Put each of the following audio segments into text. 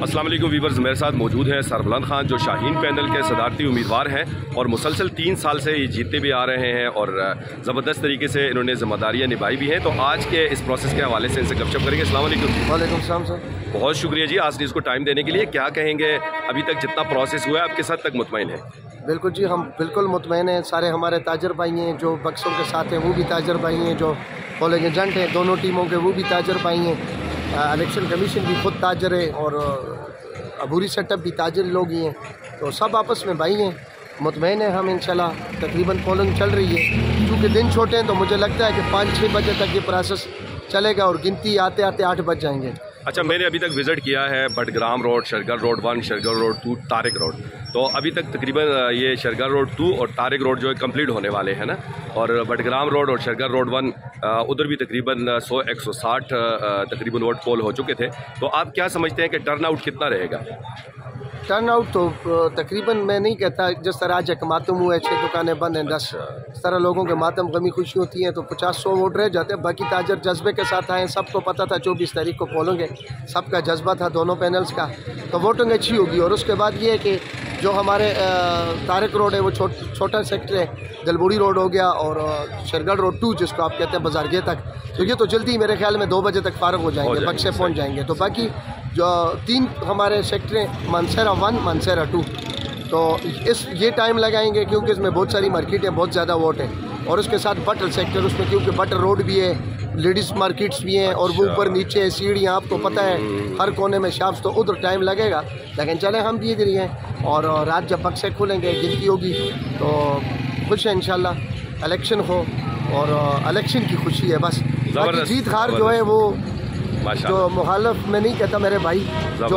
अस्सलाम वालेकुम वीवर्स, मेरे साथ मौजूद हैं सरबलंद खान जो शाहीन पैनल के सदारती उम्मीदवार हैं और मुसलसल 3 साल से ये जीतते भी आ रहे हैं और ज़बरदस्त तरीके से इन्होंने ज़िम्मेदारियाँ निभाई भी हैं। तो आज के इस प्रोसेस के हवाले से इनसे गपशप करेंगे। अस्सलाम वालेकुम। वालेकुम सलाम सर। बहुत शुक्रिया जी, आज इसको टाइम देने के लिए। क्या कहेंगे, अभी तक जितना प्रोसेस हुआ है आप किस हद तक मुतमईन है? बिल्कुल जी, हम बिल्कुल मुतमईन हैं। सारे हमारे ताजर भाई हैं जो बक्सों के साथ हैं, वो भी ताजर भाई हैं। जो पोलिंग एजेंट हैं दोनों टीमों के, वो भी ताजर भाई हैं। इलेक्शन कमीशन भी खुद ताजर है और अबूरी सेटअप भी ताजर लोग ही हैं। तो सब आपस में भाई हैं, मुतमईन है हम इंशाल्लाह। तकरीबन पोलिंग चल रही है, क्योंकि दिन छोटे हैं तो मुझे लगता है कि 5-6 बजे तक ये प्रोसेस चलेगा और गिनती आते आते 8 बज जाएंगे। अच्छा, मैंने अभी तक विज़िट किया है Battagram road, Shargal road 1, Shargal road 2, Tariq road. तो अभी तक तकरीबन ये शरगल रोड 2 और तारिक रोड जो है कंप्लीट होने वाले हैं ना, और बटग्राम रोड और शरगल रोड 1 उधर भी तकरीबन 100-160 तकरीबन वोट पोल हो चुके थे। तो आप क्या समझते हैं कि टर्न आउट कितना रहेगा? टर्न आउट तो तकरीबन मैं नहीं कहता, जिस तरह आज एक मातम हुआ है, 6 दुकानें बंद हैं, 10 इस तरह लोगों के मातम गमी खुशी होती हैं तो 50-100 वोट रह जाते हैं। बाकी ताजर जज्बे के साथ आए, सबको पता था 24 तारीख को पोलेंगे, सबका जज्बा था दोनों पैनल्स का, तो वोटिंग अच्छी होगी। और उसके बाद ये है कि जो हमारे तारिक रोड है वो छोटा सेक्टर है, दलबूड़ी रोड हो गया और शरगल रोड 2 जिसको आप कहते हैं बाजारगे तक, तो ये तो जल्दी मेरे ख्याल में 2 बजे तक फारग हो जाएंगे, बक्से पहुँच जाएंगे। तो बाकी जो 3 हमारे सेक्टर हैं, मानसरा 1, मानसरा 2, तो ये टाइम लगाएंगे क्योंकि इसमें बहुत सारी मार्केट है, बहुत ज़्यादा वोट है। और उसके साथ बटल सेक्टर, उसमें क्योंकि बटल रोड भी है, लेडीज़ मार्केट्स भी हैं और वो ऊपर नीचे सीढ़ियाँ, आपको पता है हर कोने में शॉप्स, तो उधर टाइम लगेगा। लेकिन चले हम भी इधर ही हैं और रात जब बक्से खुलेंगे, गिनती होगी, तो खुश है इंशाल्लाह। इलेक्शन हो और इलेक्शन की खुशी है बस। बाकी जीत हार जो है वो जो मुखालफ में नहीं कहता, मेरे भाई जो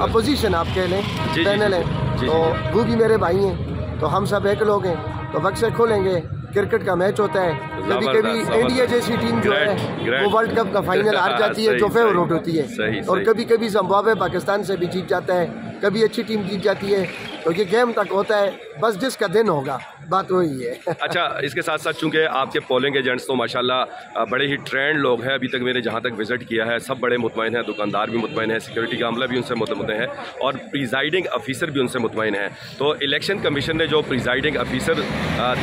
अपोजिशन आप कह लें पैनल है, तो वो भी मेरे भाई हैं। तो हम सब एक लोग हैं, तो बक्से खोलेंगे। क्रिकेट का मैच होता है, कभी कभी इंडिया जैसी टीम जो है वो वर्ल्ड कप का फाइनल हार जाती है, जो फेवरेट होती है, और कभी कभी जिम्बाब्वे पाकिस्तान से भी जीत जाता है, कभी अच्छी टीम जीत जाती है। तो ये गेम तक होता है, बस जिसका दिन होगा, बात वही है। अच्छा, इसके साथ साथ चूंकि आपके पोलिंग एजेंट्स तो माशाल्लाह बड़े ही ट्रेंड लोग हैं, अभी तक मैंने जहां तक विजिट किया है सब बड़े मुतमईन हैं, दुकानदार भी मुतमईन है, सिक्योरिटी का अमला भी उनसे मुतमईन है और प्रिजाइडिंग अफीसर भी उनसे मुतमईन है। तो इलेक्शन कमीशन ने जो प्रिजाइडिंग अफीसर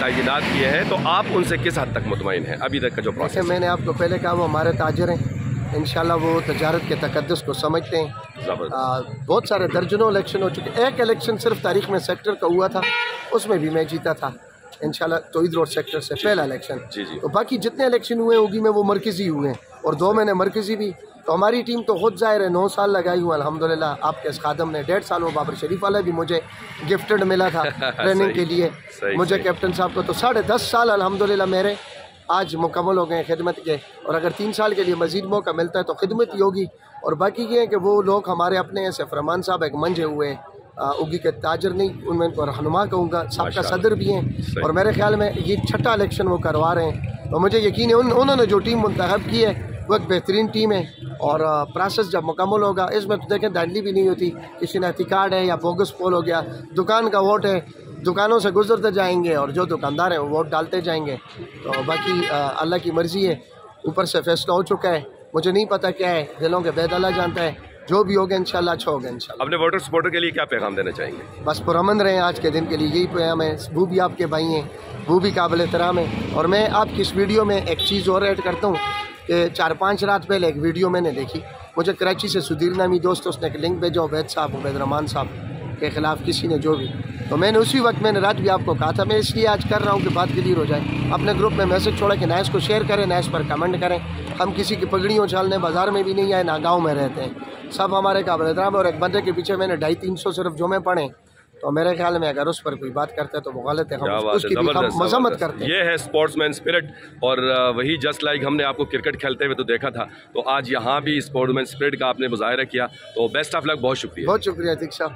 तैनात किए हैं, तो आप उनसे किस हद तक मुतमईन हैं अभी तक का जो प्रोसेस? मैंने आपको पहले कहा, वो हमारे ताजर हैं, इंशाल्लाह वो तजारत के तकद्दुस को समझते हैं। बहुत सारे दर्जनों इलेक्शन हो चुके। एक इलेक्शन सिर्फ तारीख में सेक्टर का हुआ था, उसमें भी मैं जीता था इंशाल्लाह, तोईद रोड सेक्टर से पहला इलेक्शन। तो बाकी जितने इलेक्शन हुए होगी में वो मरकज़ी हुए हैं और 2 महीने मरकज़ी भी। तो हमारी टीम तो खुद ज़ाहिर है 9 साल लगाई हुआ अल्हम्दुलिल्लाह। आपके इस खादम ने 1.5 साल, वो बाबर शरीफ वाला भी मुझे गिफ्टेड मिला था ट्रेनिंग के लिए मुझे, कैप्टन साहब को। तो 10.5 साल अल्हम्दुलिल्लाह मेरे आज मुकम्मल हो गए खिदमत के, और अगर 3 साल के लिए मज़ीद मौका मिलता है तो खिदमत ही होगी। और बाकी ये है कि वो लोग हमारे अपने हैं, फरमान साहब एक मंझे हुए उगी के ताजर नहीं, उनमें उनको रहनुमा कहूँगा, सबका सदर भी हैं, और मेरे ख्याल में ये 6ठा इलेक्शन वो करवा रहे हैं। तो मुझे यकीन है उन्होंने जो टीम मुंतखब की है वो एक बेहतरीन टीम है। और प्रोसेस जब मुकम्मल होगा, इसमें तो देखें धांधली भी नहीं होती, किसी ने एहतिकाड है या बोगस पोल हो गया, दुकान का वोट है, दुकानों से गुजरते जाएंगे और जो दुकानदार हैं वो वोट डालते जाएंगे। तो बाकी अल्लाह की मर्ज़ी है, ऊपर से फैसला हो चुका है, मुझे नहीं पता क्या है, दिलों के बेद अल्लाह जानता है। जो भी होगा इंशाल्लाह अच्छा होगा इंशाल्लाह। अपने वोटर सपोर्टर के लिए क्या पैगाम देना चाहेंगे? बस पुरअमन रहें आज के दिन के लिए, यही पैगाम है। वो भी आपके भाई हैं, वो भी काबिल एहतराम है। और मैं आपकी इस वीडियो में एक चीज़ और ऐड करता हूँ कि 4-5 रात पहले एक वीडियो मैंने देखी, मुझे कराची से सुधीर नामी दोस्त, उसने एक लिंक भेजा उबैद साहब, उबैद रहमान साहब के ख़िलाफ़ किसी ने जो भी, तो मैंने उसी वक्त, मैंने रात भी आपको कहा था, मैं इसलिए आज कर रहा हूँ कि बात क्लियर हो जाए। अपने ग्रुप में मैसेज छोड़ा कि नाइस को शेयर करें, नाइस पर कमेंट करें। हम किसी की पगड़ियों उछालने बाज़ार में भी नहीं आए, ना गाँव में रहते हैं, सब हमारे काबिल एहतराम। और एक बंदे के पीछे मैंने 250-300 सिर्फ जुमे पढ़े, तो मेरे ख्याल में अगर उस पर कोई बात करते हैं तो वो गलत है, हम उसकी भी मजम्मत करते हैं। ये है स्पोर्ट्समैन स्पिरिट, और वही जस्ट लाइक हमने आपको क्रिकेट खेलते हुए तो देखा था, तो आज यहाँ भी स्पोर्ट्समैन स्पिरिट का आपने मुजाहिरा किया। तो बेस्ट ऑफ लक, बहुत शुक्रिया। बहुत शुक्रिया दीक्षा।